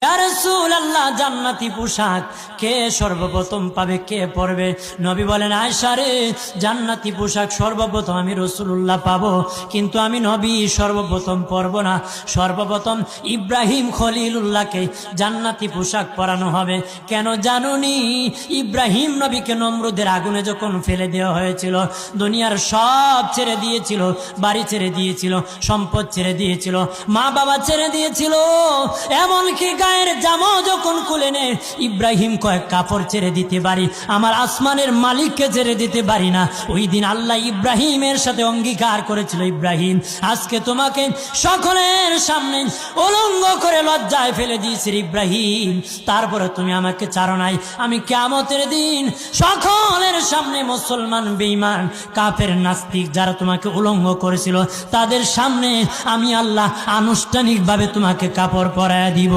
ইয়া রাসূলুল্লাহ, জান্নাতি পোশাক কে সর্বপ্রথম পাবে, কে পরবে? নবী বলেন, আয়েশা রে, জান্নাতি পোশাক সর্বপ্রথম আমি রাসূলুল্লাহ পাবো, কিন্তু আমি নবী সর্বপ্রথম পরব না। সর্বপ্রথম ইব্রাহিম খলিলুল্লাহকে জান্নাতি পোশাক পরানো হবে। কেন জানুনি? ইব্রাহিম নবীকে নমরুদের আগুনে যখন ফেলে দেওয়া হয়েছিল, দুনিয়ার সব ছেড়ে দিয়েছিল, বাড়ি ছেড়ে দিয়েছিল, সম্পদ ছেড়ে দিয়েছিল, মা বাবা ছেড়ে দিয়েছিল, এমনকি গায়ের জামা যখন খুলে নে, ইব্রাহিম কয়েক কাপড় ছেড়ে দিতে পারি, আমার আসমানের মালিককে ছেড়ে দিতে পারি না। ওই দিন আল্লাহ ইব্রাহিমের সাথে অঙ্গীকার করেছিল, ইব্রাহিম আজকে তোমাকে সকলের সামনে উলঙ্গ করে লজ্জায় ফেলে দিয়েছি ইব্রাহিম, তারপরে তুমি আমাকে ছাড়ো নাই। আমি কিয়ামতের দিন সকলের সামনে মুসলমান, বেঈমান, কাফের, নাস্তিক যারা তোমাকে উলঙ্গ করেছিল, তাদের সামনে আমি আল্লাহ আনুষ্ঠানিকভাবে তোমাকে কাপড় পরায়া দিব।